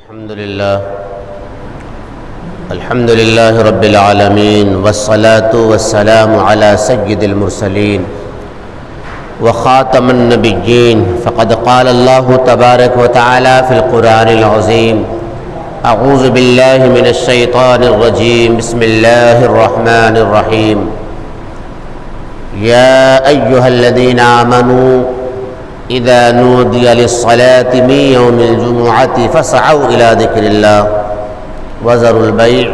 الحمد لله رب العالمين والصلاة والسلام على سيد المرسلين وخاتم النبيين فقد قال الله تبارك وتعالى في القرآن العظيم أعوذ بالله من الشيطان الرجيم بسم الله الرحمن الرحيم يا أيها الذين آمنوا إذا نودي للصلاة من يوم الجمعة فاسعوا إلى ذكر الله وذروا البيع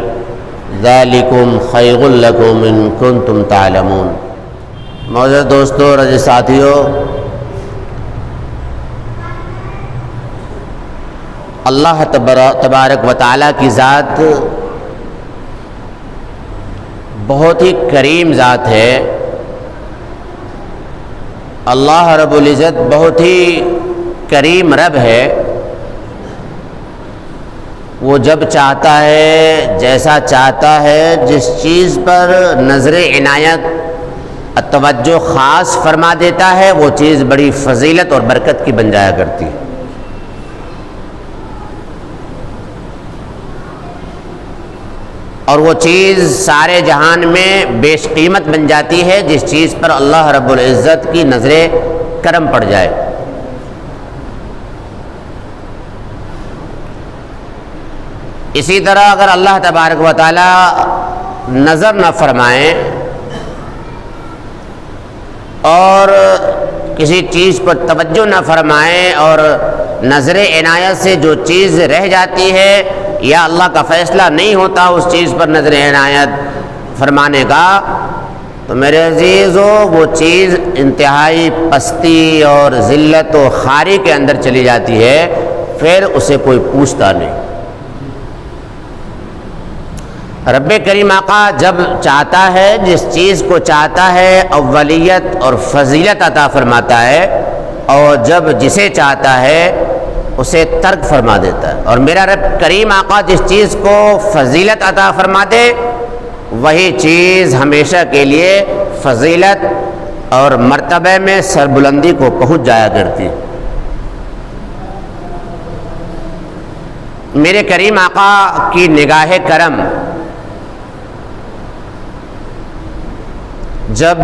ذلكم خير لكم إن كنتم تعلمون۔ معزز دوستو اور عزیز ساتھیو، اللہ تبارک و تعالیٰ کی ذات بہت ہی کریم ذات ہے۔ اللہ رب العزت بہت ہی کریم رب ہے۔ وہ جب چاہتا ہے، جیسا چاہتا ہے، جس چیز پر نظر عنایت توجہ خاص فرما دیتا ہے، وہ چیز بڑی فضیلت اور برکت کی بن جایا کرتی ہے۔ اور وہ چیز سارے جہان میں بیش قیمت بن جاتی ہے جس چیز پر اللہ رب العزت کی نظر کرم پڑ جائے۔ اسی طرح اگر اللہ تبارک و تعالی نظر نہ فرمائیں اور کسی چیز پر توجہ نہ فرمائیں اور نظر عنایت سے جو چیز رہ جاتی ہے یا اللہ کا فیصلہ نہیں ہوتا اس چیز پر نظر عنایت فرمانے کا، تو میرے عزیزو وہ چیز انتہائی پستی اور ذلت و خواری کے اندر چلی جاتی ہے، پھر اسے کوئی پوچھتا نہیں۔ رب کریم آقا جب چاہتا ہے، جس چیز کو چاہتا ہے اولیت اور فضیلت عطا فرماتا ہے، اور جب جسے چاہتا ہے اسے ترک فرما دیتا ہے۔ اور میرا رب کریم آقا جس چیز کو فضیلت عطا فرما دے وہی چیز ہمیشہ کے لیے فضیلت اور مرتبے میں سربلندی کو پہنچ جایا کرتی۔ میرے کریم آقا کی نگاہ کرم جب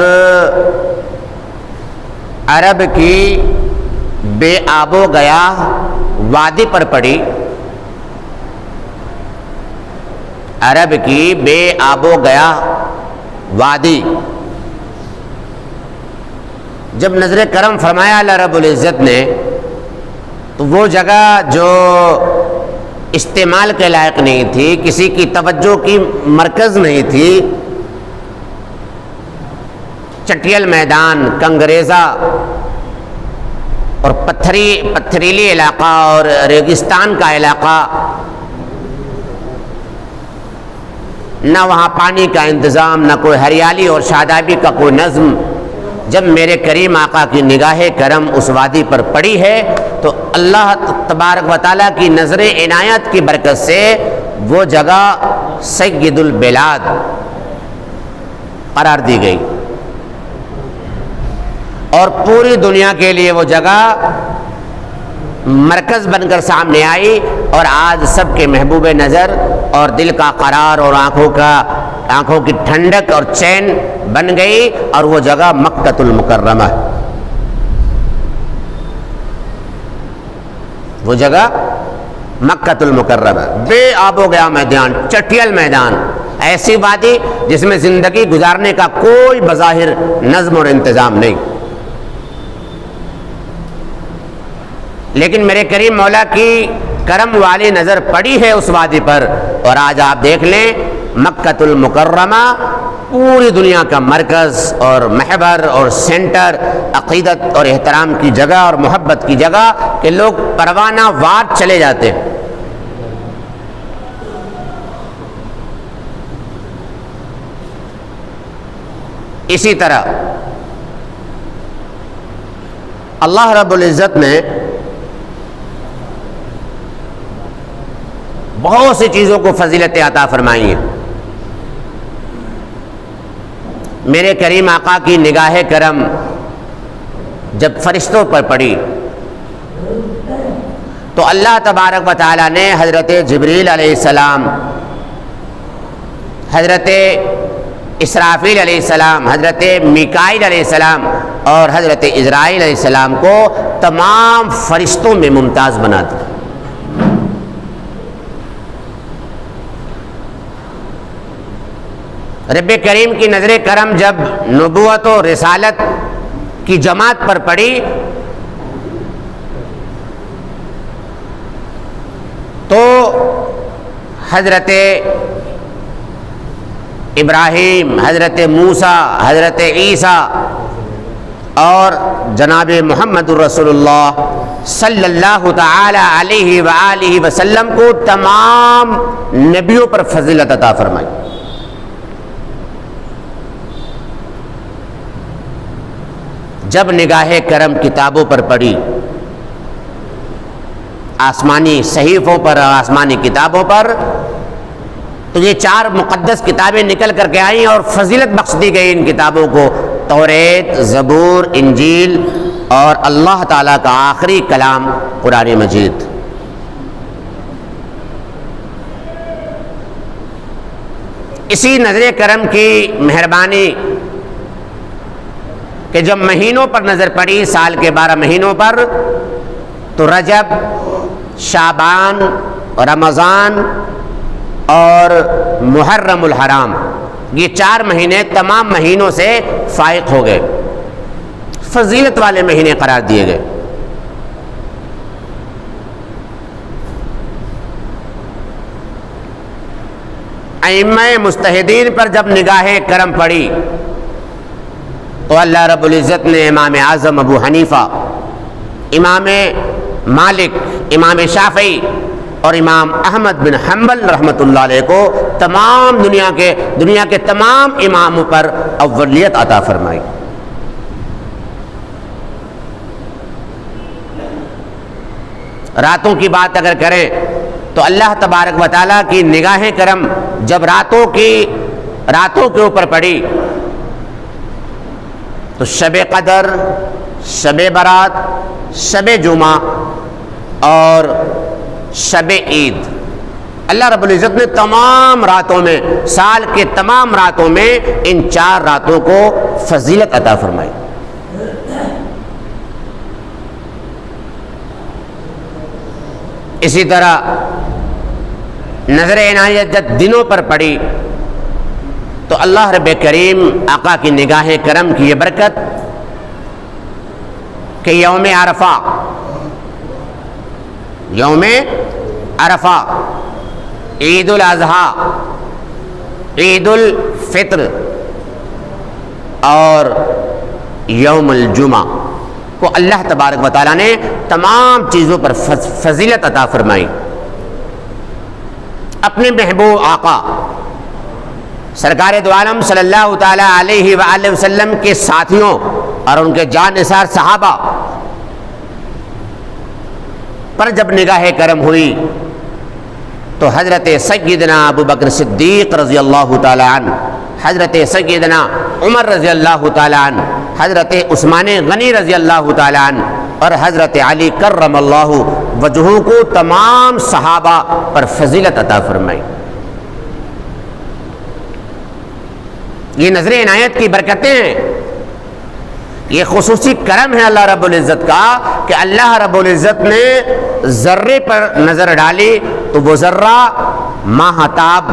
عرب کی بے آب و گیا وادی پر پڑی، عرب کی بے آب و گیا وادی جب نظر کرم فرمایا اللہ رب العزت نے، تو وہ جگہ جو استعمال کے لائق نہیں تھی، کسی کی توجہ کی مرکز نہیں تھی، چٹیل میدان، کنگریزہ اور پتھریلی علاقہ اور ریگستان کا علاقہ، نہ وہاں پانی کا انتظام، نہ کوئی ہریالی اور شادابی کا کوئی نظم، جب میرے کریم آقا کی نگاہ کرم اس وادی پر پڑی ہے تو اللہ تبارک و تعالیٰ کی نظر عنایت کی برکت سے وہ جگہ سید البلاد قرار دی گئی، اور پوری دنیا کے لیے وہ جگہ مرکز بن کر سامنے آئی، اور آج سب کے محبوب نظر اور دل کا قرار اور آنکھوں کی ٹھنڈک اور چین بن گئی، اور وہ جگہ مکۃ المکرمہ، وہ جگہ مکۃ المکرمہ، بے آب و گیا میدان، چٹیل میدان، ایسی وادی جس میں زندگی گزارنے کا کوئی بظاہر نظم اور انتظام نہیں، لیکن میرے کریم مولا کی کرم والی نظر پڑی ہے اس وادی پر، اور آج آپ دیکھ لیں مکۃ المکرمہ پوری دنیا کا مرکز اور محور اور سینٹر، عقیدت اور احترام کی جگہ اور محبت کی جگہ کہ لوگ پروانہ وار چلے جاتے ہیں۔ اسی طرح اللہ رب العزت نے بہت سی چیزوں کو فضیلت عطا فرمائی ہیں۔ میرے کریم آقا کی نگاہ کرم جب فرشتوں پر پڑی تو اللہ تبارک و تعالیٰ نے حضرت جبریل علیہ السلام، حضرت اسرافیل علیہ السلام، حضرت میکائیل علیہ السلام اور حضرت عزرائیل علیہ السلام کو تمام فرشتوں میں ممتاز بنا دیا۔ رب کریم کی نظر کرم جب نبوت و رسالت کی جماعت پر پڑی تو حضرت ابراہیم، حضرت موسیٰ، حضرت عیسیٰ اور جناب محمد الرسول اللہ صلی اللہ تعالی علیہ وآلہ وسلم کو تمام نبیوں پر فضیلت عطا فرمائی۔ جب نگاہ کرم کتابوں پر پڑی، آسمانی صحیفوں پر، آسمانی کتابوں پر، تو یہ 4 مقدس کتابیں نکل کر کے آئیں اور فضیلت بخش دی گئی ان کتابوں کو، توریت، زبور، انجیل اور اللہ تعالیٰ کا آخری کلام قرآن مجید۔ اسی نظر کرم کی مہربانی کہ جب مہینوں پر نظر پڑی، سال کے 12 مہینوں پر، تو رجب، شعبان، رمضان اور محرم الحرام، یہ 4 مہینے تمام مہینوں سے فائق ہو گئے، فضیلت والے مہینے قرار دیے گئے۔ ائمہ مجتہدین پر جب نگاہ کرم پڑی تو اللہ رب العزت نے امام اعظم ابو حنیفہ، امام مالک، امام شافعی اور امام احمد بن حنبل رحمۃ اللہ علیہ کو تمام دنیا کے تمام اماموں پر اولیت عطا فرمائی۔ راتوں کی بات اگر کریں تو اللہ تبارک و تعالیٰ کی نگاہ کرم جب راتوں کے اوپر پڑی تو شب قدر، شب برات، شب جمعہ اور شب عید، اللہ رب العزت نے تمام راتوں میں، سال کے تمام راتوں میں ان 4 راتوں کو فضیلت عطا فرمائی۔ اسی طرح نظر عنایت جب دنوں پر پڑی تو اللہ رب کریم آقا کی نگاہ کرم کی یہ برکت کہ یوم عرفہ، یوم عرفہ، عید الاضحیٰ، عید الفطر اور یوم الجمعہ کو اللہ تبارک و تعالیٰ نے تمام چیزوں پر فضیلت عطا فرمائی۔ اپنے محبوب آقا سرکار دو عالم صلی اللہ تعالی علیہ وآلہ وسلم کے ساتھیوں اور ان کے جانثار صحابہ پر جب نگاہ کرم ہوئی تو حضرت سیدنا ابو بکر صدیق رضی اللہ تعالی عنہ، حضرت سیدنا عمر رضی اللہ تعالی عنہ، حضرت عثمان غنی رضی اللہ تعالی عنہ اور حضرت علی کرم اللہ وجہہ کو تمام صحابہ پر فضیلت عطا فرمائی۔ یہ نظر عنایت کی برکتیں ہیں، یہ خصوصی کرم ہے اللہ رب العزت کا کہ اللہ رب العزت نے ذرے پر نظر ڈالی تو وہ ذرہ ماہ تاب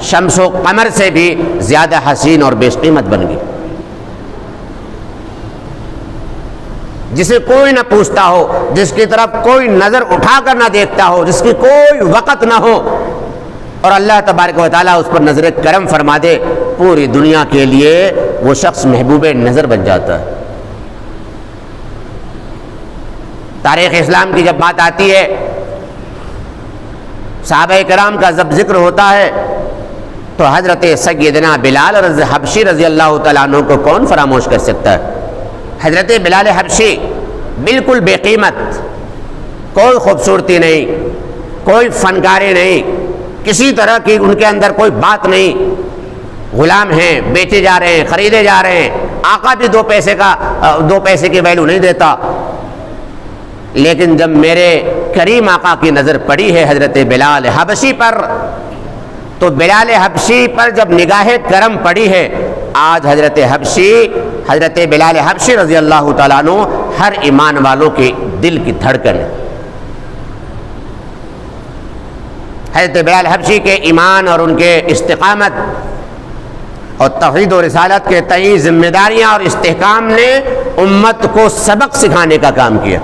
شمس و قمر سے بھی زیادہ حسین اور بیش قیمت بن گئی۔ جسے کوئی نہ پوچھتا ہو، جس کی طرف کوئی نظر اٹھا کر نہ دیکھتا ہو، جس کی کوئی وقت نہ ہو، اور اللہ تبارک و تعالیٰ اس پر نظر کرم فرما دے، پوری دنیا کے لیے وہ شخص محبوب نظر بن جاتا ہے۔ تاریخ اسلام کی جب بات آتی ہے، صحابہ کرام کا جب ذکر ہوتا ہے تو حضرت سیدنا بلال حبشی رضی اللہ تعالیٰ عنہ کو کون فراموش کر سکتا ہے۔ حضرت بلال حبشی بالکل بے قیمت، کوئی خوبصورتی نہیں، کوئی فنکاری نہیں، کسی طرح کی ان کے اندر کوئی بات نہیں، غلام ہیں، بیچے جا رہے ہیں، خریدے جا رہے ہیں، آقا بھی 2 پیسے کی ویلیو نہیں دیتا۔ لیکن جب میرے کریم آقا کی نظر پڑی ہے حضرت بلال حبشی پر، تو بلال حبشی پر جب نگاہ کرم پڑی ہے، آج حضرت بلال حبشی رضی اللہ تعالیٰ عنہ ہر ایمان والوں کے دل کی دھڑکن ہے۔ حضرت بلال حبشی کے ایمان اور ان کے استقامت اور توحید و رسالت کے تئیں ذمہ داریاں اور استحکام نے امت کو سبق سکھانے کا کام کیا۔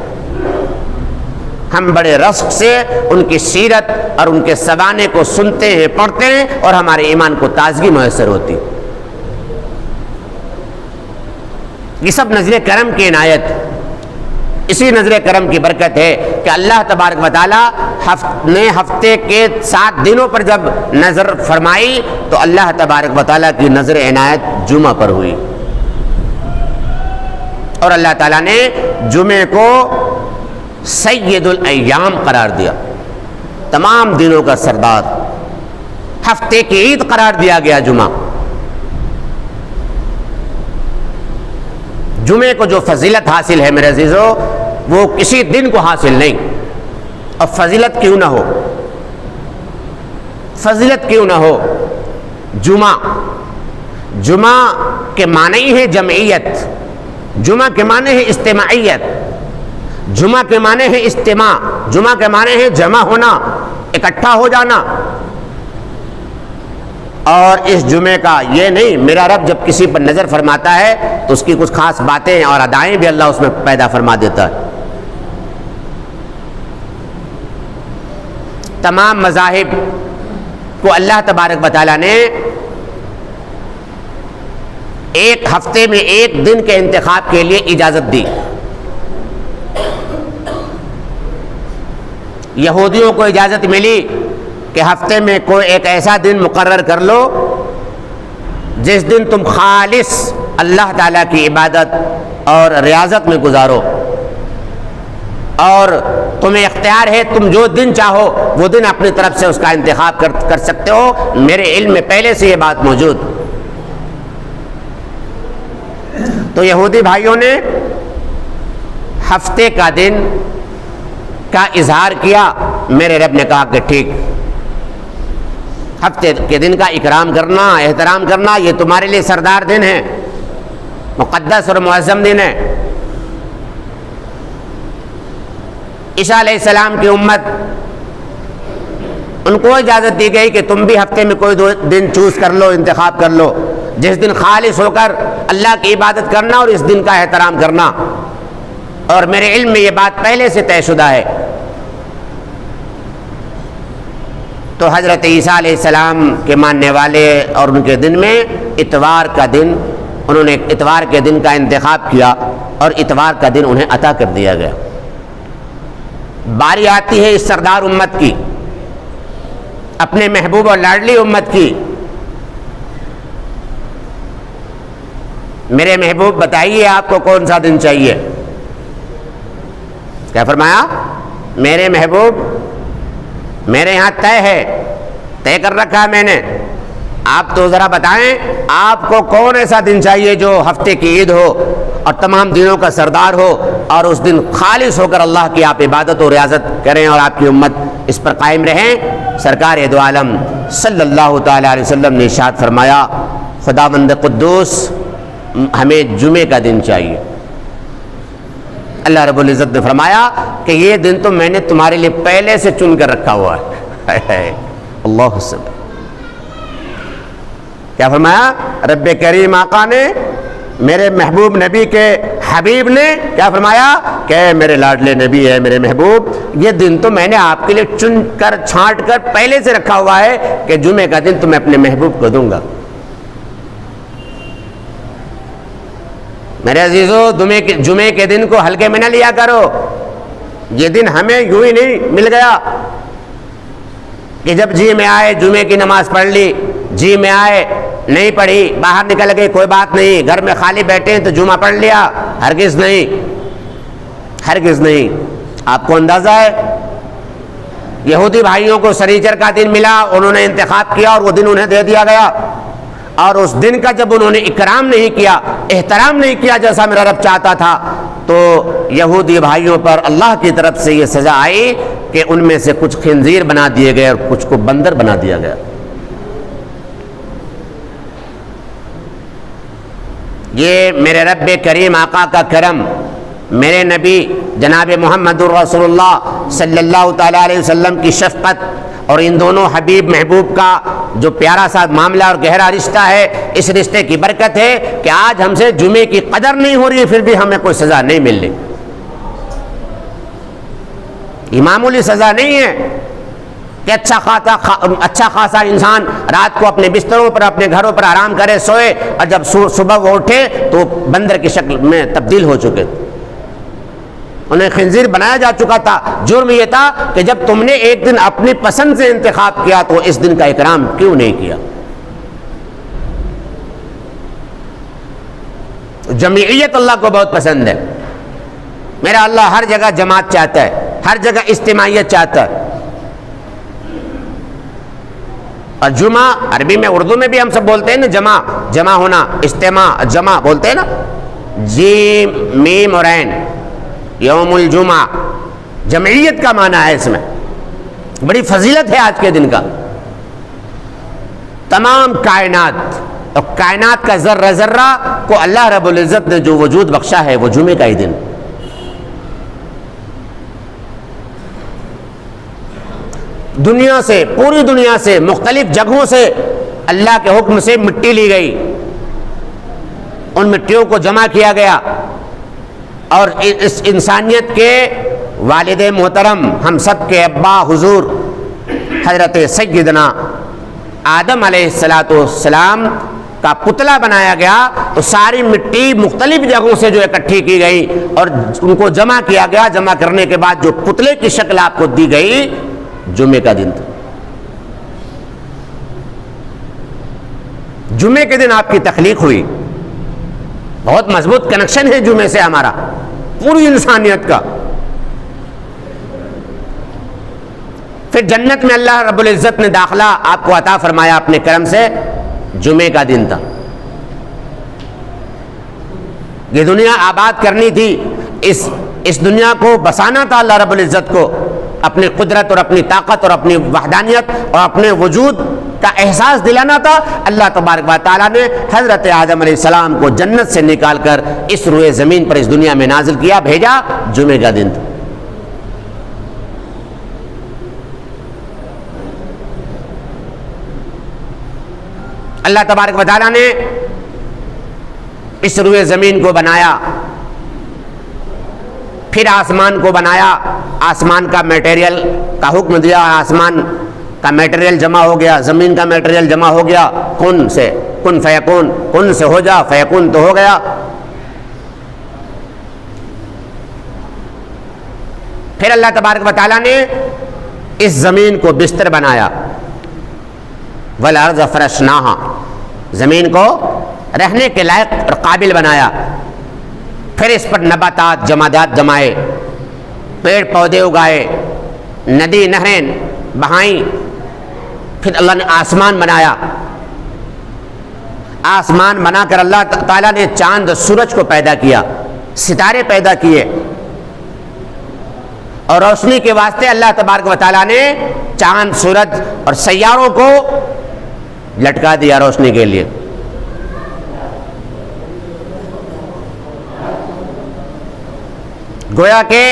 ہم بڑے رشک سے ان کی سیرت اور ان کے سوانے کو سنتے ہیں، پڑھتے ہیں، اور ہمارے ایمان کو تازگی میسر ہوتی۔ یہ سب نظر کرم کی عنایت، اسی نظر کرم کی برکت ہے کہ اللہ تبارک و تعالیٰ نے ہفتے کے 7 دنوں پر جب نظر فرمائی تو اللہ تبارک و تعالیٰ کی نظر عنایت جمعہ پر ہوئی، اور اللہ تعالیٰ نے جمعے کو سید الایام قرار دیا، تمام دنوں کا سردار، ہفتے کی عید قرار دیا گیا جمعہ۔ جمعے کو جو فضیلت حاصل ہے میرے عزیزو، وہ کسی دن کو حاصل نہیں۔ اور فضیلت کیوں نہ ہو، فضیلت کیوں نہ ہو، جمعہ کے معنی ہے جمعیت، جمعہ کے معنی ہے اجتماعیت، جمعہ کے معنی ہے اجتماع، جمعہ کے معنی ہے جمع ہونا، اکٹھا ہو جانا۔ اور اس جمعے کا یہ نہیں، میرا رب جب کسی پر نظر فرماتا ہے تو اس کی کچھ خاص باتیں اور ادائیں بھی اللہ اس میں پیدا فرما دیتا ہے۔ تمام مذاہب کو اللہ تبارک و تعالیٰ نے ایک ہفتے میں ایک دن کے انتخاب کے لیے اجازت دی۔ یہودیوں کو اجازت ملی کہ ہفتے میں کوئی ایک ایسا دن مقرر کر لو جس دن تم خالص اللہ تعالیٰ کی عبادت اور ریاضت میں گزارو، اور تمہیں اختیار ہے، تم جو دن چاہو وہ دن اپنی طرف سے اس کا انتخاب کر سکتے ہو۔ میرے علم میں پہلے سے یہ بات موجود۔ تو یہودی بھائیوں نے ہفتے کا دن کا اظہار کیا، میرے رب نے کہا کہ ٹھیک، ہفتے کے دن کا اکرام کرنا، احترام کرنا، یہ تمہارے لیے سردار دن ہے، مقدس اور معظم دن ہے۔ عیسیٰ علیہ السلام کی امت، ان کو اجازت دی گئی کہ تم بھی ہفتے میں کوئی 2 دن چوز کر لو، انتخاب کر لو، جس دن خالص ہو کر اللہ کی عبادت کرنا اور اس دن کا احترام کرنا۔ اور میرے علم میں یہ بات پہلے سے طے شدہ ہے۔ تو حضرت عیسیٰ علیہ السلام کے ماننے والے اور ان کے دن میں اتوار کا دن، انہوں نے اتوار کے دن کا انتخاب کیا اور اتوار کا دن انہیں عطا کر دیا گیا۔ باری آتی ہے اس سردار امت کی، اپنے محبوب اور لاڈلی امت کی۔ میرے محبوب بتائیے آپ کو کون سا دن چاہیے؟ کیا فرمایا؟ میرے محبوب، میرے یہاں طے کر رکھا ہے میں نے، آپ تو ذرا بتائیں آپ کو کون ایسا دن چاہیے جو ہفتے کی عید ہو اور تمام دنوں کا سردار ہو، اور اس دن خالص ہو کر اللہ کی آپ عبادت و ریاضت کریں اور آپ کی امت اس پر قائم رہیں۔ سرکار دو عالم صلی اللہ تعالی علیہ وسلم نے ارشاد فرمایا، خداوند قدوس ہمیں جمعے کا دن چاہیے۔ اللہ رب العزت نے فرمایا کہ یہ دن تو میں نے تمہارے لیے پہلے سے چن کر رکھا ہوا ہے۔ اللہ حسن، کیا فرمایا؟ رب کریم آقا نے، میرے محبوب نبی کے حبیب نے کیا فرمایا کہ میرے لاڈلے نبی ہے، میرے محبوب، یہ دن تو میں نے آپ کے لیے چن کر چھانٹ کر پہلے سے رکھا ہوا ہے کہ جمعے کا دن تو میں اپنے محبوب کو دوں گا۔ میرے عزیزو، جمعے کے دن کو ہلکے میں نہ لیا کرو۔ یہ دن ہمیں یوں ہی نہیں مل گیا کہ جب جی میں آئے جمعے کی نماز پڑھ لی، جی میں آئے نہیں پڑھی، باہر نکل گئے، کوئی بات نہیں، گھر میں خالی بیٹھے تو جمعہ پڑھ لیا۔ ہرگز نہیں، ہرگز نہیں۔ آپ کو اندازہ ہے یہودی بھائیوں کو سنیچر کا دن ملا، انہوں نے انتخاب کیا اور وہ دن انہیں دے دیا گیا، اور اس دن کا جب انہوں نے اکرام نہیں کیا، احترام نہیں کیا جیسا میرا رب چاہتا تھا، تو یہودی بھائیوں پر اللہ کی طرف سے یہ سزا آئی کہ ان میں سے کچھ خنزیر بنا دیے گئے اور کچھ کو بندر بنا دیا گیا۔ یہ میرے رب کریم آقا کا کرم، میرے نبی جناب محمد الرسول اللہ صلی اللہ تعالیٰ علیہ وسلم کی شفقت اور ان دونوں حبیب محبوب کا جو پیارا سا معاملہ اور گہرا رشتہ ہے، اس رشتے کی برکت ہے کہ آج ہم سے جمعے کی قدر نہیں ہو رہی ہے، پھر بھی ہمیں کوئی سزا نہیں مل رہی۔ یہ معمولی سزا نہیں ہے کہ اچھا خاصا انسان رات کو اپنے بستروں پر اپنے گھروں پر آرام کرے، سوئے، اور جب صبح وہ اٹھے تو بندر کی شکل میں تبدیل ہو چکے، انہیں خنزیر بنایا جا چکا تھا۔ جرم یہ تھا کہ جب تم نے ایک دن اپنی پسند سے انتخاب کیا تو اس دن کا اکرام کیوں نہیں کیا؟ جمعیت اللہ کو بہت پسند ہے، میرا اللہ ہر جگہ جماعت چاہتا ہے، ہر جگہ اجتماعیت چاہتا ہے۔ اور جمعہ عربی میں، اردو میں بھی ہم سب بولتے ہیں نا، جمع ہونا، اجتماع، جمع بولتے ہیں نا، جیم میم اور عین، یوم الجمعہ، جمعیت کا معنی ہے اس میں، بڑی فضیلت ہے آج کے دن کا۔ تمام کائنات اور کائنات کا ذرہ ذرہ کو اللہ رب العزت نے جو وجود بخشا ہے وہ جمعے کا ہی دن۔ دنیا سے، پوری دنیا سے، مختلف جگہوں سے اللہ کے حکم سے مٹی لی گئی، ان مٹیوں کو جمع کیا گیا، اور اس انسانیت کے والد محترم، ہم سب کے ابا حضور حضرت سیدنا آدم علیہ السلام کا پتلا بنایا گیا۔ تو ساری مٹی مختلف جگہوں سے جو اکٹھی کی گئی اور ان کو جمع کیا گیا، جمع کرنے کے بعد جو پتلے کی شکل آپ کو دی گئی، جمعے کا دن تھا۔ جمعے کے دن آپ کی تخلیق ہوئی، بہت مضبوط کنیکشن ہے جمعے سے ہمارا، پوری انسانیت کا۔ پھر جنت میں اللہ رب العزت نے داخلہ آپ کو عطا فرمایا اپنے کرم سے، جمعے کا دن تھا۔ یہ دنیا آباد کرنی تھی، اس دنیا کو بسانا تھا اللہ رب العزت کو، اپنی قدرت اور اپنی طاقت اور اپنی وحدانیت اور اپنے وجود کا احساس دلانا تھا۔ اللہ تبارک و تعالیٰ نے حضرت آدم علیہ السلام کو جنت سے نکال کر اس روئے زمین پر اس دنیا میں نازل کیا، بھیجا، جمعے کا دن تھا۔ اللہ تبارک و تعالیٰ نے اس روئے زمین کو بنایا، پھر آسمان کو بنایا، آسمان کا میٹیریل کا حکم دیا، آسمان کا میٹیریل جمع ہو گیا، زمین کا میٹیریل جمع ہو گیا، کن سے، کن فیکون، کن سے ہو جا، فیکون تو ہو گیا۔ پھر اللہ تبارک و تعالیٰ نے اس زمین کو بستر بنایا، وَالْأَرْضَ فَرَشْنَاهَا، زمین کو رہنے کے لائق اور قابل بنایا۔ پھر اس پر نباتات، جمادات جمائے، پیڑ پودے اگائے، ندی نہریں بہائیں۔ پھر اللہ نے آسمان بنایا، آسمان بنا کر اللہ تعالیٰ نے چاند اور سورج کو پیدا کیا، ستارے پیدا کیے، اور روشنی کے واسطے اللہ تبارک و تعالیٰ نے چاند، سورج اور سیاروں کو لٹکا دیا روشنی کے لیے۔ گویا کہ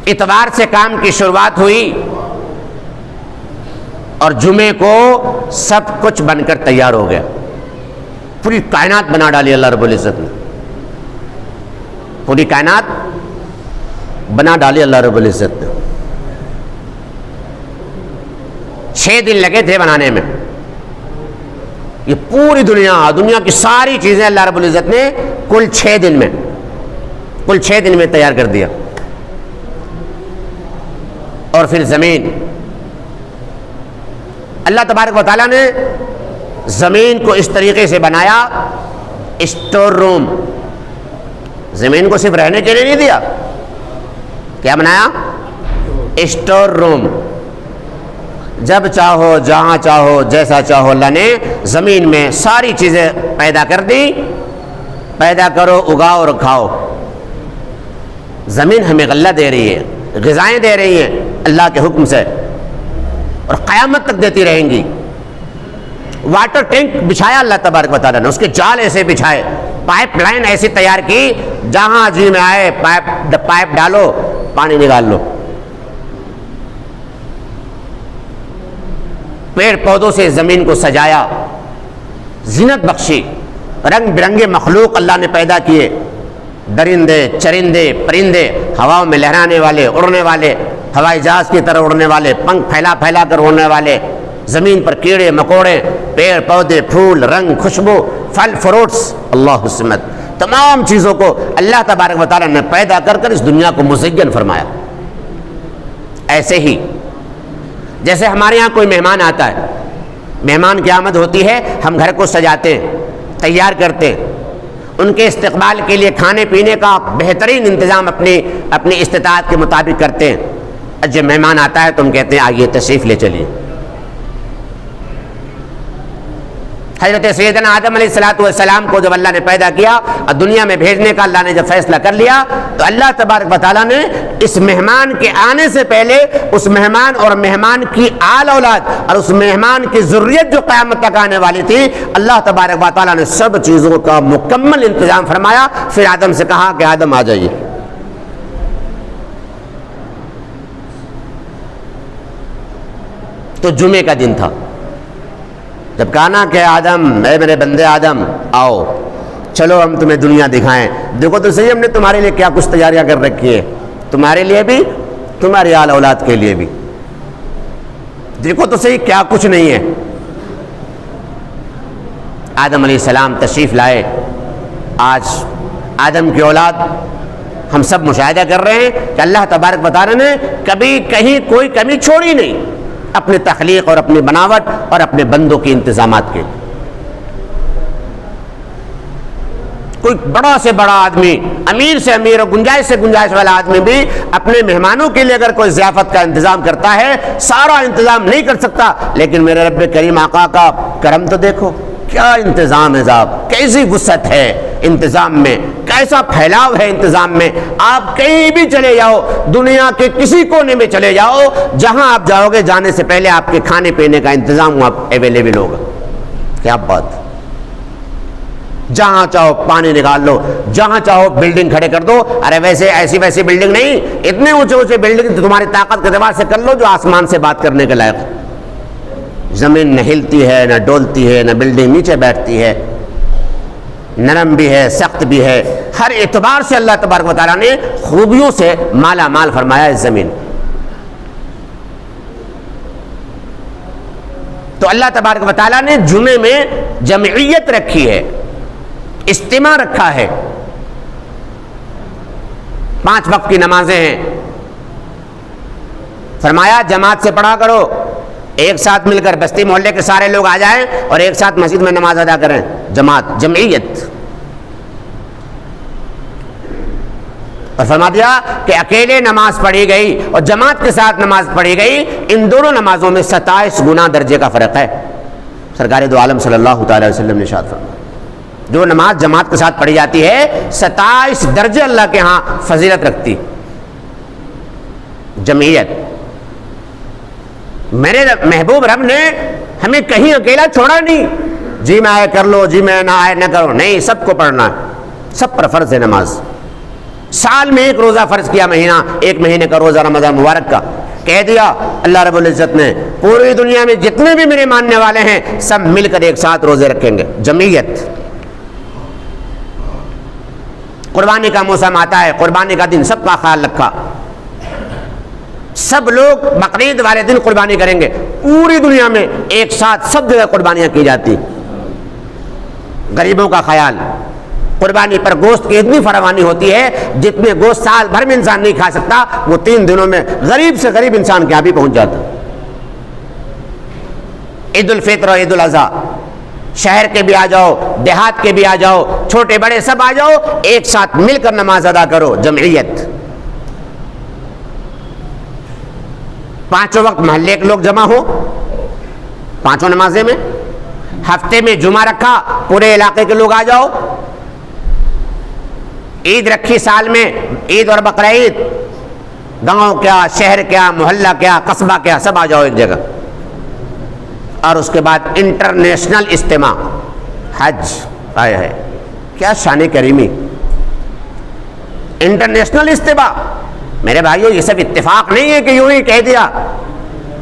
اتوار سے کام کی شروعات ہوئی اور جمعے کو سب کچھ بن کر تیار ہو گیا، پوری کائنات بنا ڈالی اللہ رب العزت نے، پوری کائنات بنا ڈالی اللہ رب العزت نے۔ 6 دن لگے تھے بنانے میں، یہ پوری دنیا کی ساری چیزیں اللہ رب العزت نے کل 6 دن میں تیار کر دیا۔ اور پھر زمین، اللہ تبارک و تعالیٰ نے زمین کو اس طریقے سے بنایا، اسٹور روم، زمین کو صرف رہنے کے لیے نہیں دیا، کیا بنایا؟ Store room. جب چاہو، جہاں چاہو، جیسا چاہو، اللہ نے زمین میں ساری چیزیں پیدا کر دی۔ پیدا کرو، اگاؤ اور کھاؤ۔ زمین ہمیں غلہ دے رہی ہے، غذائیں دے رہی ہیں اللہ کے حکم سے اور قیامت تک دیتی رہیں گی. واٹر ٹینک بچھایا اللہ تبارک و تعالیٰ نے, اس کے جال ایسے بچھائے, پائپ لائن ایسی تیار کی, جہاں جی میں آئے پائپ ڈالو, پانی نکال لو. پیڑ پودوں سے زمین کو سجایا, زینت بخشی, رنگ برنگے مخلوق اللہ نے پیدا کیے, درندے چرندے پرندے, ہواؤں میں لہرانے والے, اڑنے والے, ہوائی جہاز کی طرح اڑنے والے, پنکھ پھیلا پھیلا کر اڑنے والے, زمین پر کیڑے مکوڑے, پیڑ پودے, پھول, رنگ, خوشبو, پھل فروٹس, اللہ الصمد, تمام چیزوں کو اللہ تبارک و تعالیٰ نے پیدا کر کر اس دنیا کو مزین فرمایا. ایسے ہی جیسے ہمارے یہاں کوئی مہمان آتا ہے, مہمان کی آمد ہوتی ہے, ہم گھر کو سجاتے ہیں, تیار کرتے ہیں, ان کے استقبال کے لیے کھانے پینے کا بہترین انتظام اپنی استطاعت کے مطابق کرتے ہیں. جب مہمان آتا ہے تو ہم کہتے ہیں آئیے تشریف لے چلیے. حضرت سیدنا آدم علیہ السلام کو جب اللہ نے پیدا کیا اور دنیا میں بھیجنے کا اللہ نے جب فیصلہ کر لیا, تو اللہ تبارک و تعالیٰ نے اس مہمان کے آنے سے پہلے اس مہمان اور مہمان کی آل اولاد اور اس مہمان کی ذریت جو قیامت تک آنے والی تھی, اللہ تبارک و تعالیٰ نے سب چیزوں کا مکمل انتظام فرمایا. پھر آدم سے کہا کہ آدم آ جائیے. تو جمعے کا دن تھا. جب کہا نا کہ آدم, اے میرے بندے آدم آؤ, چلو ہم تمہیں دنیا دکھائیں, دیکھو تو صحیح ہم نے تمہارے لیے کیا کچھ تیاریاں کر رکھی ہے, تمہارے لیے بھی, تمہاری آل اولاد کے لیے بھی, دیکھو تو صحیح کیا کچھ نہیں ہے. آدم علیہ السلام تشریف لائے. آج آدم کی اولاد ہم سب مشاہدہ کر رہے ہیں کہ اللہ تبارک و تعالیٰ نے کبھی کہیں کوئی کمی چھوڑی نہیں اپنی تخلیق اور اپنی بناوٹ اور اپنے بندوں کے انتظامات کے. کوئی بڑا سے بڑا آدمی, امیر سے امیر اور گنجائش سے گنجائش والا آدمی بھی اپنے مہمانوں کے لیے اگر کوئی ضیافت کا انتظام کرتا ہے, سارا انتظام نہیں کر سکتا, لیکن میرے رب کریم آقا کا کرم تو دیکھو, کیا انتظام ہے صاحب, کیسی وسعت ہے انتظام میں, کیسا پھیلاؤ ہے انتظام میں. آپ کہیں بھی چلے جاؤ, دنیا کے کسی کونے میں چلے جاؤ, جہاں آپ جاؤ گے جانے سے پہلے آپ کے کھانے پینے کا انتظام وہاں اویلیبل ہوگا. کیا بات, جہاں چاہو پانی نکال لو, جہاں چاہو بلڈنگ کھڑے کر دو. ارے ویسے ایسی ویسی بلڈنگ نہیں, اتنے اونچے اونچے بلڈنگ تمہاری طاقت کے اعتبار سے کر لو جو آسمان سے بات کرنے کے لائق. زمین نہ ہلتی ہے نہ ڈولتی ہے, نہ بلڈنگ نیچے بیٹھتی ہے, نرم بھی ہے سخت بھی ہے, ہر اعتبار سے اللہ تبارک و تعالیٰ نے خوبیوں سے مالا مال فرمایا اس زمین. تو اللہ تبارک و تعالیٰ نے جمعے میں جمعیت رکھی ہے, اجتماع رکھا ہے. 5 وقت کی نمازیں ہیں, فرمایا جماعت سے پڑھا کرو, ایک ساتھ مل کر بستی محلے کے سارے لوگ آ جائیں اور ایک ساتھ مسجد میں نماز ادا کریں. جماعت, جمعیت. اور فرما دیا کہ اکیلے نماز پڑھی گئی اور جماعت کے ساتھ نماز پڑھی گئی, ان دونوں نمازوں میں 27 گنا درجے کا فرق ہے. سرکار دو عالم صلی اللہ تعالی علیہ وسلم نے ارشاد فرمایا, جو نماز جماعت کے ساتھ پڑھی جاتی ہے 27 درجے اللہ کے ہاں فضیلت رکھتی. جمعیت, میرے محبوب رب نے ہمیں کہیں اکیلا چھوڑا نہیں, جی میں آئے کر لو, جی میں نہ آئے نہ کرو, نہیں, سب کو پڑھنا ہے, سب پر فرض ہے نماز. سال میں 1 روزہ فرض کیا, مہینہ, 1 مہینے کا روزہ رمضان مبارک کا, کہہ دیا اللہ رب العزت نے پوری دنیا میں جتنے بھی میرے ماننے والے ہیں سب مل کر ایک ساتھ روزے رکھیں گے. جمعیت. قربانی کا موسم آتا ہے, قربانی کا دن سب کا خیال رکھا, سب لوگ بقرعید والے دن قربانی کریں گے. پوری دنیا میں ایک ساتھ سب جگہ قربانیاں کی جاتی. غریبوں کا خیال, قربانی پر گوشت کی اتنی فراوانی ہوتی ہے جتنے گوشت سال بھر میں انسان نہیں کھا سکتا, وہ 3 دنوں میں غریب سے غریب انسان کے یہاں بھی پہنچ جاتا. عید الفطر اور عید الاضحیٰ, شہر کے بھی آ جاؤ, دیہات کے بھی آ جاؤ, چھوٹے بڑے سب آ جاؤ, ایک ساتھ مل کر نماز ادا کرو. جمعیت. 5 وقت محلے کے لوگ جمع ہو 5 نمازیں میں, ہفتے میں جمعہ رکھا, پورے علاقے کے لوگ آ جاؤ. عید رکھی سال میں, عید اور بقرعید, گاؤں کیا، شہر کیا، محلہ کیا، قصبہ کیا، سب آ جاؤ ایک جگہ. اور اس کے بعد انٹرنیشنل اجتماع، حج. آیا ہے کیا شان کریمی، انٹرنیشنل اجتماع. میرے بھائیو یہ سب اتفاق نہیں ہے کہ یوں ہی کہہ دیا.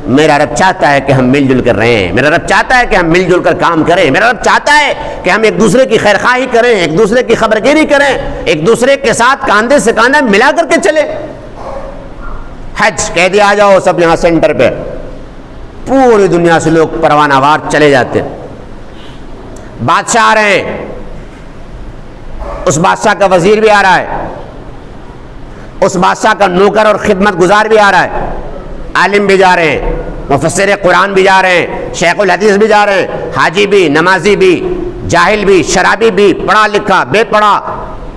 میرا رب چاہتا ہے کہ ہم مل جل کر رہیں، میرا رب چاہتا ہے کہ ہم مل جل کر کام کریں، میرا رب چاہتا ہے کہ ہم ایک دوسرے کی خیرخواہی کریں، ایک دوسرے کی خبرگیری کریں، ایک دوسرے کے ساتھ کاندھے سے کاندھا ملا کر کے چلے. حج کہہ دیا آ جاؤ سب یہاں سینٹر پہ، پوری دنیا سے لوگ پروانہ وار چلے جاتے ہیں. بادشاہ آ رہے ہیں، اس بادشاہ کا وزیر بھی آ رہا ہے، اس بادشاہ کا نوکر اور خدمت گزار بھی آ رہا ہے، عالم بھی جا رہے ہیں، مفسر قرآن بھی جا رہے ہیں، شیخ الحدیث بھی جا رہے ہیں، حاجی بھی، نمازی بھی، جاہل بھی، شرابی بھی، پڑھا لکھا، بے پڑھا،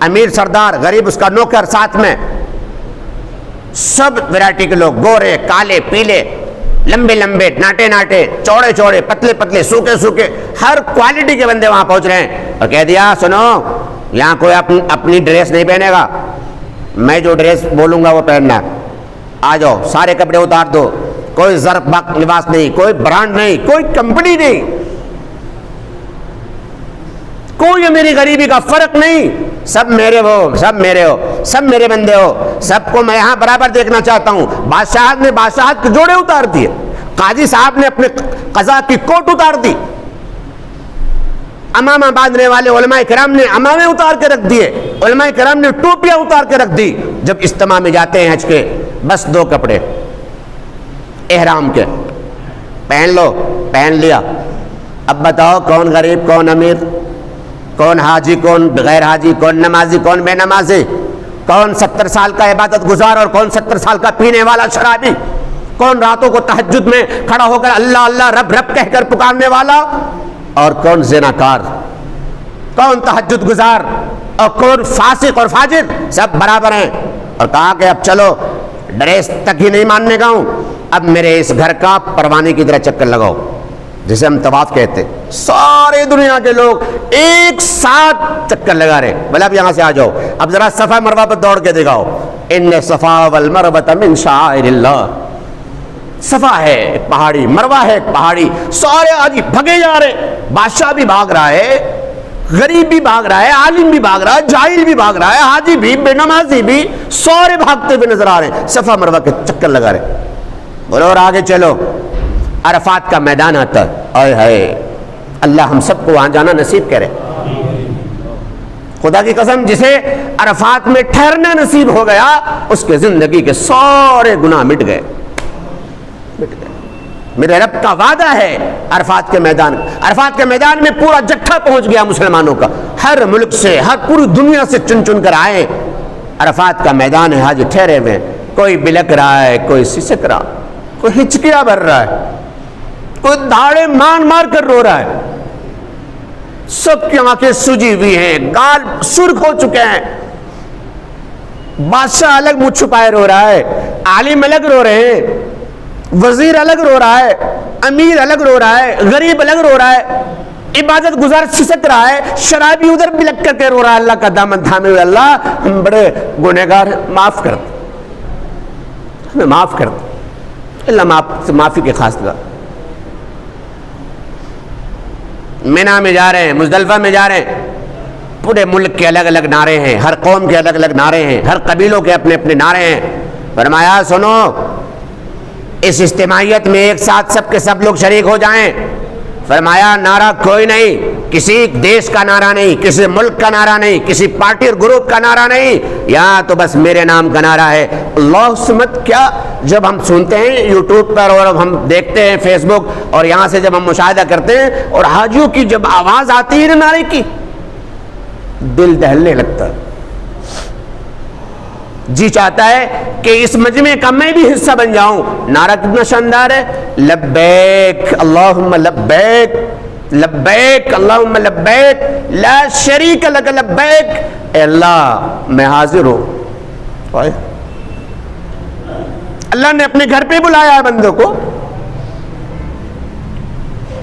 امیر سردار، غریب اس کا نوکر ساتھ میں، سب ورائٹی کے لوگ، گورے، کالے، پیلے، لمبے لمبے، ناٹے ناٹے، چوڑے چوڑے، پتلے پتلے، سوکھے سوکھے، ہر کوالٹی کے بندے وہاں پہنچ رہے ہیں. اور کہہ دیا سنو یہاں کوئی اپنی ڈریس نہیں پہنے گا، میں جو ڈریس بولوں گا وہ پہننا. آ جاؤ سارے کپڑے اتار دو، کوئی زرق بق لباس نہیں، کوئی برانڈ نہیں، کوئی کمپنی نہیں، کوئی امیری غریبی کا فرق نہیں. سب میرے ہو، سب میرے ہو، سب میرے بندے ہو، سب کو میں یہاں برابر دیکھنا چاہتا ہوں. بادشاہت نے بادشاہت کے جوڑے اتار دیے، قاضی صاحب نے اپنے قضا کی کوٹ اتار دی، امامہ باندھنے والے علماء کرام نے امامے اتار کے رکھ دیے، علماء کرام نے ٹوپیاں اتار کے رکھ دی. جب اجتماع میں جاتے ہیں حج کے، بس دو کپڑے احرام کے پہن لو، پہن لیا. اب بتاؤ کون غریب، کون امیر، کون حاجی، کون غیر حاجی، کون نمازی، کون بے نمازی، کون 70 سال کا عبادت گزار اور کون 70 سال کا پینے والا شرابی، کون راتوں کو تہجد میں کھڑا ہو کر اللہ اللہ رب رب کہہ کر پکارنے والا اور کون زناکار، کون تہجد گزار اور کون فاسق اور فاجر، سب برابر ہیں. اور کہا کہ اب چلو ڈریس تک ہی نہیں ماننے کا ہوں، اب میرے اس گھر کا پروانے کی طرح چکر لگاؤ، جسے ہم طواف کہتے ہیں. سارے دنیا کے لوگ ایک ساتھ چکر لگا رہے. بولے اب یہاں سے آ جاؤ، اب ذرا صفا مروہ پر دوڑ کے دکھاؤ. ان صفا والمروہ من شعائر اللہ. صفا ہے ایک پہاڑی، مروہ ہے ایک پہاڑی، سارے آدمی بھگے جا رہے. بادشاہ بھی بھاگ رہا ہے، غریب بھی بھاگ رہا ہے، عالم بھی بھاگ رہا ہے، جاہل بھی بھاگ رہا ہے، حاجی بھی، بے نمازی بھی، سارے بھاگتے ہوئے نظر آ رہے ہیں، صفا مروہ کے چکر لگا رہے. بولو اور آگے چلو، عرفات کا میدان آتا ہے. آئے ہائے، اللہ ہم سب کو وہاں جانا نصیب کرے. خدا کی قسم جسے عرفات میں ٹھہرنا نصیب ہو گیا اس کے زندگی کے سارے گناہ مٹ گئے. میرے رب کا وعدہ ہے عرفات کے میدان. عرفات کے میدان میں پورا جٹھا پہنچ گیا مسلمانوں کا، ہر ملک سے، ہر پوری دنیا سے چن چن کر آئے. عرفات کا میدان ہے، حاجی ٹھہرے ہوئے، کوئی بلک رہا ہے، کوئی سسک رہا، کوئی ہچکیاں بھر رہا ہے، کوئی دھاڑے مار کر رو رہا ہے. سب کی آنکھیں سجی ہوئی ہیں، گال سرخ ہو چکے ہیں. بادشاہ الگ منہ چھپائے رو رہا ہے، عالم الگ رو رہے ہیں، وزیر الگ رو رہا ہے، امیر الگ رو رہا ہے، غریب الگ رو رہا ہے، عبادت گزار سسک رہا ہے، شرابی ادھر بلک کر کے رو رہا ہے. اللہ کا دامن تھامے ہوئے، اللہ ہم بڑے گنہگار ہیں، معاف کر دے، ہمیں معاف کر دے. اللہ سے معافی کے خاص گا. مینا میں جا رہے ہیں، مزدلفہ میں جا رہے ہیں، پورے ملک کے الگ الگ نعرے ہیں، ہر قوم کے الگ الگ نعرے ہیں، ہر قبیلوں کے اپنے اپنے نعرے ہیں. فرمایا سنو، اس اجتماعیت میں ایک ساتھ سب کے سب لوگ شریک ہو جائیں. فرمایا نعرہ کوئی نہیں، کسی دیش کا نعرہ نہیں، کسی ملک کا نعرہ نہیں، کسی پارٹی اور گروپ کا نعرہ نہیں، یہاں تو بس میرے نام کا نعرہ ہے. اللہ سمت کیا جب ہم سنتے ہیں یوٹیوب پر اور ہم دیکھتے ہیں فیس بک اور یہاں سے جب ہم مشاہدہ کرتے ہیں اور حاجیوں کی جب آواز آتی ہے نعرے کی، دل دہلنے لگتا ہے. جی چاہتا ہے کہ اس مجمع کا میں بھی حصہ بن جاؤں. نعرہ کتنا شاندار ہے، لبیک اللہم لبیک، لبیک اللہم لبیک، لا شریک لک لبیک. اے اللہ میں حاضر ہوں. اللہ نے اپنے گھر پہ بلایا ہے بندوں کو.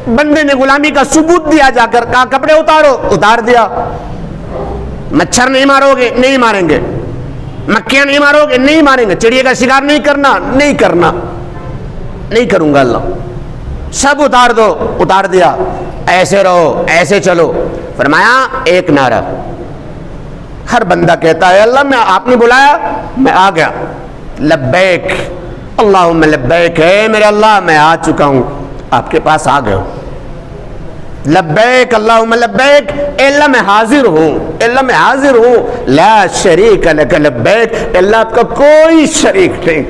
بندے نے غلامی کا ثبوت دیا، جا کر کہا کپڑے اتارو، اتار دیا. مچھر نہیں مارو گے، نہیں ماریں گے. مکھیاں نہیں مارو گے؟ نہیں ماریں گے. چڑیا کا شکار نہیں کرنا؟ نہیں کرنا. نہیں کروں گا اللہ. سب اتار دو. اتار دیا. ایسے رہو، ایسے چلو. فرمایا ایک نعرہ. ہر بندہ کہتا ہے اللہ میں آپ نے بلایا میں آ گیا. لبیک اللہم لبیک، ہے میرے اللہ میں آ چکا ہوں، آپ کے پاس آ گیا ہوں. لبیک اللہم لبیک، اے اللہ میں حاضر ہوں، اے اللہ میں حاضر ہوں. لا شریک لک لبیک، اے اللہ آپ کا کوئی شریک نہیں،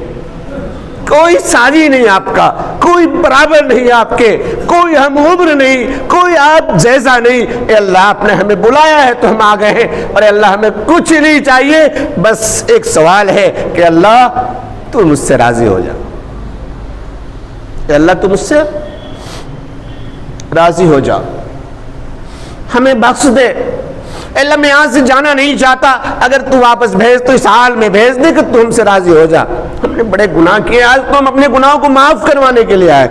کوئی ساجی نہیں آپ کا، کوئی برابر نہیں آپ کے، کوئی ہم عمر نہیں، کوئی آپ جیسا نہیں. اے اللہ آپ نے ہمیں بلایا ہے تو ہم آ گئے ہیں، اور اے اللہ ہمیں کچھ نہیں چاہیے، بس ایک سوال ہے کہ اللہ تو مجھ سے راضی ہو جا. اے اللہ تو مجھ سے راضی ہو جا، ہمیں بخش دے. اے اللہ میں یہاں سے جانا نہیں چاہتا، اگر تو واپس بھیج تو اس حال میں بھیج دے کہ تو ہم سے راضی ہو جا. ہم نے بڑے گناہ کیے، آج تو ہم اپنے گناہوں کو معاف کروانے کے لیے آئے.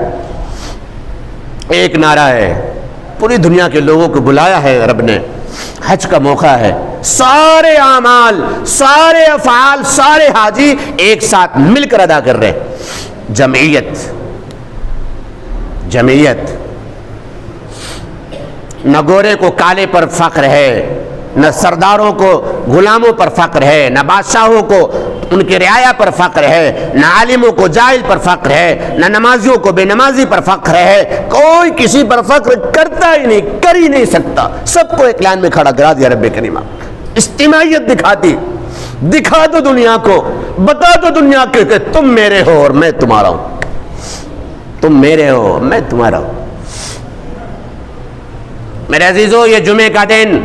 ایک نعرہ ہے، پوری دنیا کے لوگوں کو بلایا ہے رب نے. حج کا موقع ہے، سارے اعمال، سارے افعال، سارے حاجی ایک ساتھ مل کر ادا کر رہے ہیں. جمعیت، جمعیت. نہ گورے کو کالے پر فخر ہے، نہ سرداروں کو غلاموں پر فخر ہے، نہ بادشاہوں کو ان کے رعایا پر فخر ہے، نہ عالموں کو جاہل پر فخر ہے، نہ نمازیوں کو بے نمازی پر فخر ہے. کوئی کسی پر فخر کرتا ہی نہیں، کر ہی نہیں سکتا. سب کو ایک لائن میں کھڑا کرا دیا رب کریم. اجتماعیت دکھاتی، دکھا دو دنیا کو، بتا دو دنیا کو کہ تم میرے ہو اور میں تمہارا ہوں، تم میرے ہو میں تمہارا ہوں. میرے عزیزو، یہ جمعے کا دن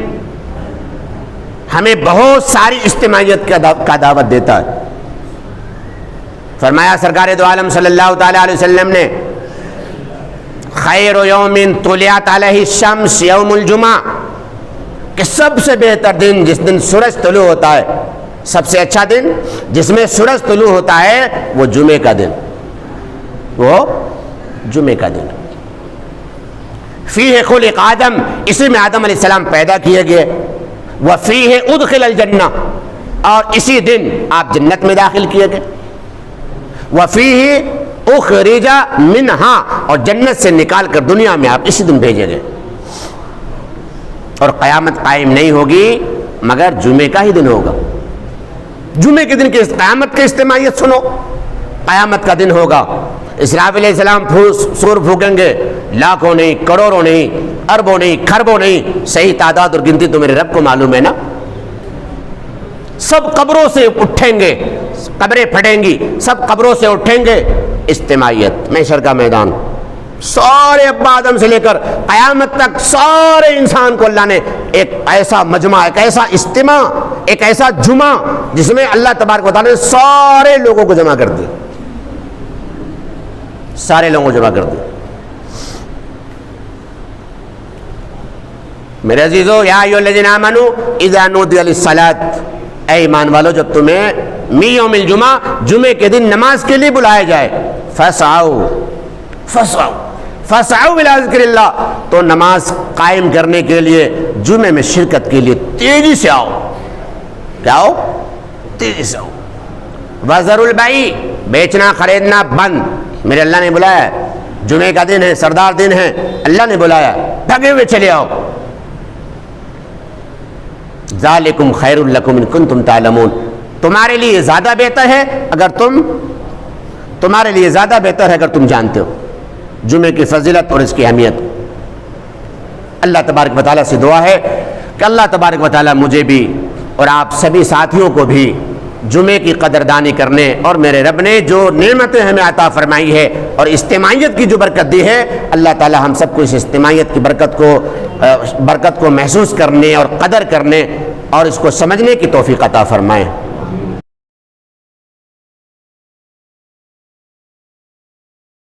ہمیں بہت ساری اجتماعیت کا دعوت دیتا ہے. فرمایا سرکار دو عالم صلی اللہ تعالی علیہ وسلم نے، خیر یوم طلعت علیہ الشمس یوم الجمعہ، کہ سب سے بہتر دن جس دن سورج طلوع ہوتا ہے، سب سے اچھا دن جس میں سورج طلوع ہوتا ہے وہ جمعے کا دن، وہ جمعے کا دن. فیہ خلق آدم، اسی میں آدم علیہ السلام پیدا کیے گئے. وفیہ ادخل الجنہ، اور اسی دن آپ جنت میں داخل کیے گئے. وفیہ اخرج منہا، اور جنت سے نکال کر دنیا میں آپ اسی دن بھیجے گئے. اور قیامت قائم نہیں ہوگی مگر جمعے کا ہی دن ہوگا. جمعے کے دن کی قیامت کی اجتماعیت سنو. قیامت کا دن ہوگا، اسرافیل علیہ السلام سور پھونکیں گے، لاکھوں نہیں، کروڑوں نہیں، اربوں نہیں، کھربوں نہیں، صحیح تعداد اور گنتی تو میرے رب کو معلوم ہے نا. سب قبروں سے اٹھیں گے، قبریں پھٹیں گی، سب قبروں سے اٹھیں گے. اجتماعیت، محشر کا میدان، سارے ابا آدم سے لے کر قیامت تک سارے انسان کو اللہ نے ایک ایسا مجمع، ایک ایسا اجتماع، ایک ایسا جمعہ جس میں اللہ تبارک و تعالیٰ نے سارے لوگوں کو جمع کر دیا، سارے لوگوں کو جمع کر دیا. میرے عزیزو، یا ایھا الذین آمنوا اذا نودی للصلاۃ، اے ایمان والو جب تمہیں می یوم الجمعہ، جمعے کے دن نماز کے لیے بلایا جائے، فسعوا فسعوا فسعوا الی ذکر اللہ، تو نماز قائم کرنے کے لیے، جمعے میں شرکت کے لیے تیزی سے آؤ. کیا آؤ؟ تیزی سے آؤ. وذروا البیع، بیچنا خریدنا بند، میرے اللہ نے بلایا ہے، جمعے کا دن ہے، سردار دن ہے، اللہ نے بلایا، بھگے ہوئے چلے آؤ. ذالکم خیر لکم ان کنتم تعلمون، تمہارے لیے زیادہ بہتر ہے اگر تمہارے لیے زیادہ بہتر ہے اگر تم جانتے ہو جمعے کی فضیلت اور اس کی اہمیت. اللہ تبارک و تعالیٰ سے دعا ہے کہ اللہ تبارک و تعالیٰ مجھے بھی اور آپ سبھی ساتھیوں کو بھی جمعے کی قدردانی کرنے، اور میرے رب نے جو نعمتیں ہمیں عطا فرمائی ہے اور اجتماعیت کی جو برکت دی ہے، اللہ تعالیٰ ہم سب کو اس اجتماعیت کی برکت کو محسوس کرنے اور قدر کرنے اور اس کو سمجھنے کی توفیق عطا فرمائے.